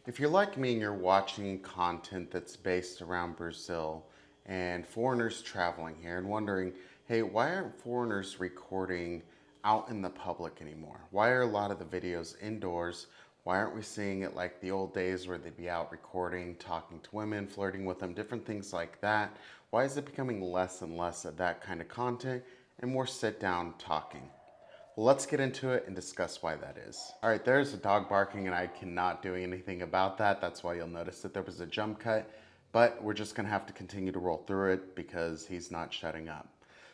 If you're like me and you're watching content that's based around Brazil and foreigners traveling here and wondering, hey, why aren't foreigners recording out in the public anymore? Why are a lot of the videos indoors? Why aren't we seeing it like the old days where they'd be out recording, talking to women, flirting with them, different things like that? Why is it becoming less and less of that kind of content and more sit down talking? Well, let's get into it and discuss why that is. All right, there's a dog barking and I cannot do anything about that. That's why you'll notice that there was a jump cut, but we're just gonna have to continue to roll through it because he's not shutting up.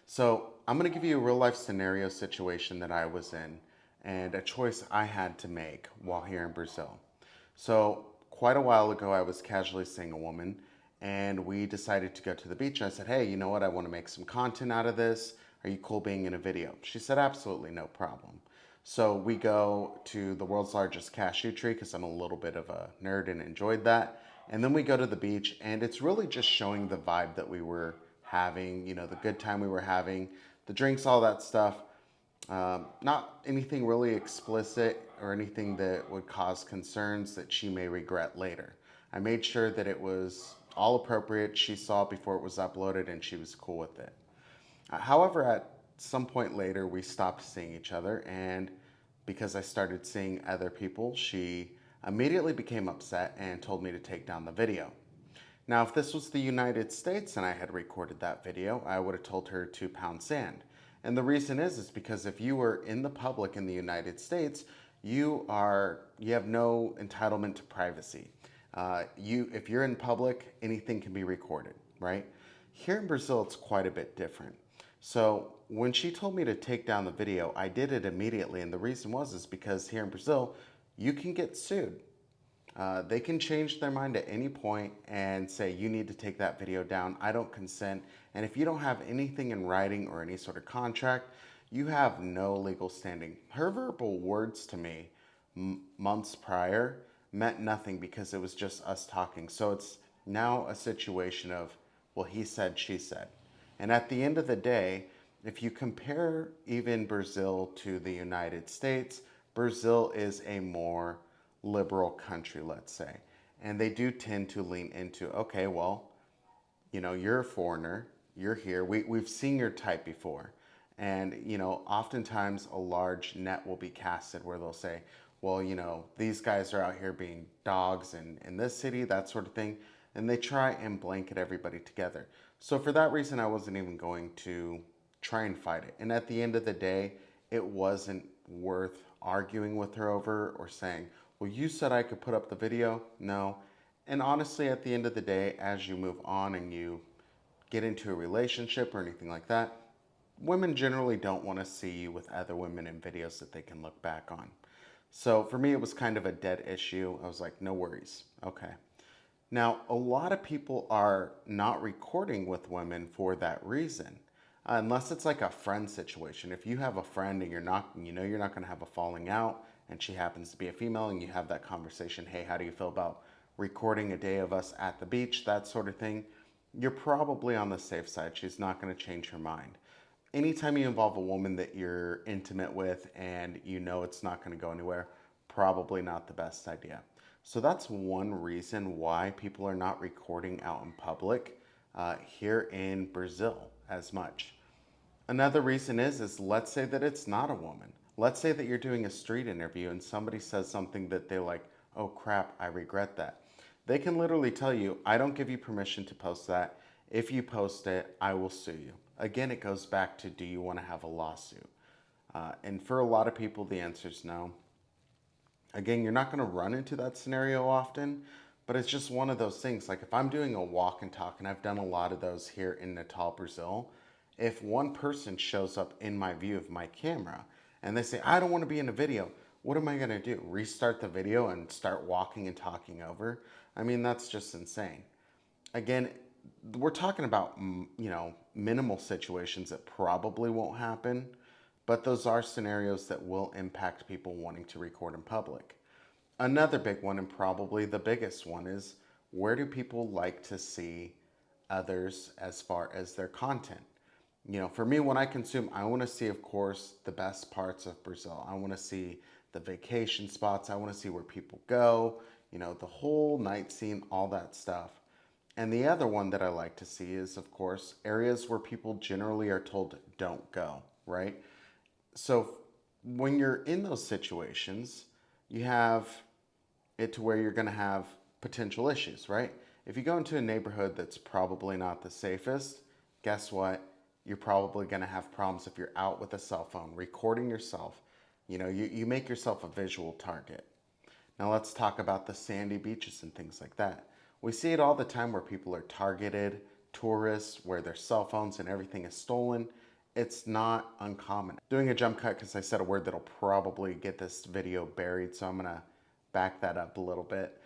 So I'm gonna give you a real life scenario situation that I was in and a choice I had to make while here in Brazil. So quite a while ago, I was casually seeing a woman and we decided to go to the beach. I said, hey, you know what? I want to make some content out of this. Are you cool being in a video? She said, absolutely, no problem. So we go to the world's largest cashew tree because I'm a little bit of a nerd and enjoyed that. And then we go to the beach and it's really just showing the vibe that we were having, the good time we were having, the drinks, all that stuff. Not anything really explicit or anything that would cause concerns that she may regret later. I made sure that it was all appropriate. She saw it before it was uploaded and she was cool with it. However, at some point later, we stopped seeing each other, and because I started seeing other people, she immediately became upset and told me to take down the video. Now, if this was the United States and I had recorded that video, I would have told her to pound sand. And the reason is because if you were in the public in the United States, you have no entitlement to privacy. If you're in public, anything can be recorded, right? Here in Brazil, it's quite a bit different. So when she told me to take down the video, I did it immediately, and the reason is because here in Brazil, you can get sued. They can change their mind at any point and say, you need to take that video down. I don't consent. And if you don't have anything in writing or any sort of contract, you have no legal standing. Her verbal words to me months prior meant nothing because it was just us talking. So it's now a situation of, well, he said, she said. And at the end of the day, if you compare even Brazil to the United States, Brazil is a more liberal country, let's say. And they do tend to lean into, okay, well, you're a foreigner, you're here, we've seen your type before. And, oftentimes a large net will be casted where they'll say, well, these guys are out here being dogs in this city, that sort of thing. And they try and blanket everybody together. So for that reason, I wasn't even going to try and fight it. And at the end of the day, it wasn't worth arguing with her over or saying, well, you said I could put up the video. No. And honestly, at the end of the day, as you move on and you get into a relationship or anything like that, women generally don't want to see you with other women in videos that they can look back on. So for me, it was kind of a dead issue. I was like, no worries. Okay. Now, a lot of people are not recording with women for that reason. Unless it's like a friend situation. If you have a friend and you're not going to have a falling out and she happens to be a female and you have that conversation, hey, how do you feel about recording a day of us at the beach, that sort of thing, you're probably on the safe side. She's not going to change her mind. Anytime you involve a woman that you're intimate with and it's not going to go anywhere, probably not the best idea. So that's one reason why people are not recording out in public here in Brazil as much. Another reason is let's say that it's not a woman. Let's say that you're doing a street interview and somebody says something that they're like, oh crap, I regret that. They can literally tell you, I don't give you permission to post that. If you post it, I will sue you. Again, it goes back to, do you want to have a lawsuit? And for a lot of people, the answer is no. Again, you're not going to run into that scenario often, but it's just one of those things. Like if I'm doing a walk and talk, and I've done a lot of those here in Natal, Brazil, if one person shows up in my view of my camera and they say, I don't want to be in a video, what am I going to do? Restart the video and start walking and talking over? I mean, that's just insane. Again, we're talking about, minimal situations that probably won't happen, but those are scenarios that will impact people wanting to record in public. Another big one, and probably the biggest one, is where do people like to see others as far as their content? For me, when I consume, I want to see, of course, the best parts of Brazil. I want to see the vacation spots. I want to see where people go. the whole night scene, all that stuff. And the other one that I like to see is, of course, areas where people generally are told don't go, right? So when you're in those situations, you have it to where you're going to have potential issues, right? If you go into a neighborhood that's probably not the safest, guess what? You're probably going to have problems if you're out with a cell phone recording yourself. You make yourself a visual target. Now let's talk about the sandy beaches and things like that. We see it all the time where people are targeted, tourists, where their cell phones and everything is stolen. It's not uncommon. Doing a jump cut because I said a word that'll probably get this video buried, so I'm gonna back that up a little bit.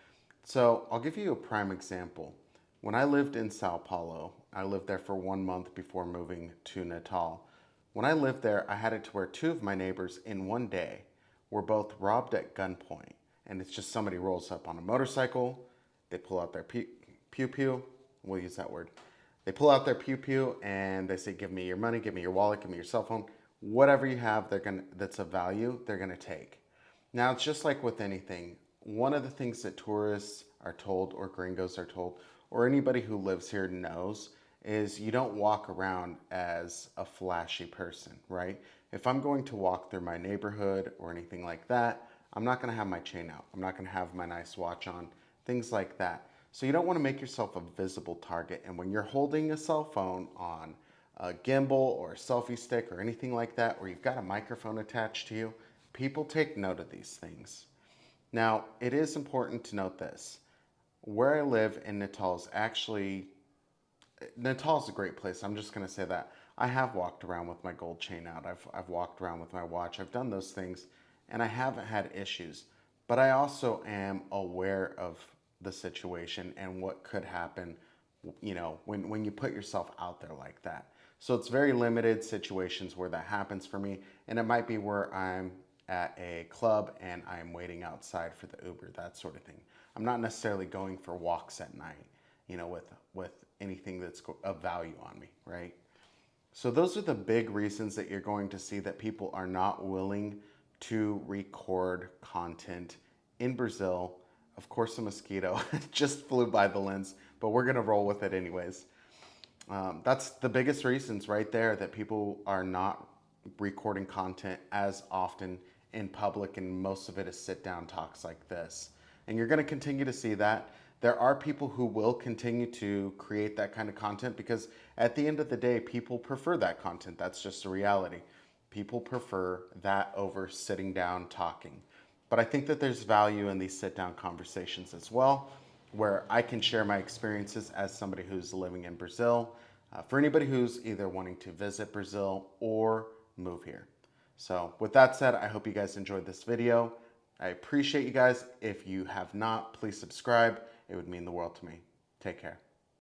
So I'll give you a prime example. When I lived in Sao Paulo, I lived there for 1 month before moving to Natal. When I lived there, I had it to where 2 of my neighbors in one day were both robbed at gunpoint. And it's just somebody rolls up on a motorcycle, they pull out their pew-pew, we'll use that word. They pull out their pew-pew and they say, give me your money, give me your wallet, give me your cell phone. Whatever you have that's of value, they're gonna take. Now, it's just like with anything. One of the things that tourists are told, or gringos are told, or anybody who lives here knows, is you don't walk around as a flashy person, right? If I'm going to walk through my neighborhood or anything like that, I'm not gonna have my chain out. I'm not gonna have my nice watch on, things like that. So you don't wanna make yourself a visible target. And when you're holding a cell phone on a gimbal or a selfie stick or anything like that, or you've got a microphone attached to you, people take note of these things. Now, it is important to note this. Where I live in Natal is Natal's a great place. I'm just going to say that. I have walked around with my gold chain out. I've walked around with my watch. I've done those things, and I haven't had issues. But I also am aware of the situation and what could happen, when you put yourself out there like that. So it's very limited situations where that happens for me, and it might be where I'm at a club and I'm waiting outside for the Uber, that sort of thing. I'm not necessarily going for walks at night, with anything that's of value on me, right? So those are the big reasons that you're going to see that people are not willing to record content in Brazil. Of course, a mosquito just flew by the lens, but we're gonna roll with it anyways. That's the biggest reasons right there that people are not recording content as often in public, and most of it is sit-down talks like this. And you're gonna continue to see that. There are people who will continue to create that kind of content because at the end of the day, people prefer that content. That's just a reality. People prefer that over sitting down talking. But I think that there's value in these sit-down conversations as well, where I can share my experiences as somebody who's living in Brazil, for anybody who's either wanting to visit Brazil or move here. So with that said, I hope you guys enjoyed this video. I appreciate you guys. If you have not, please subscribe. It would mean the world to me. Take care.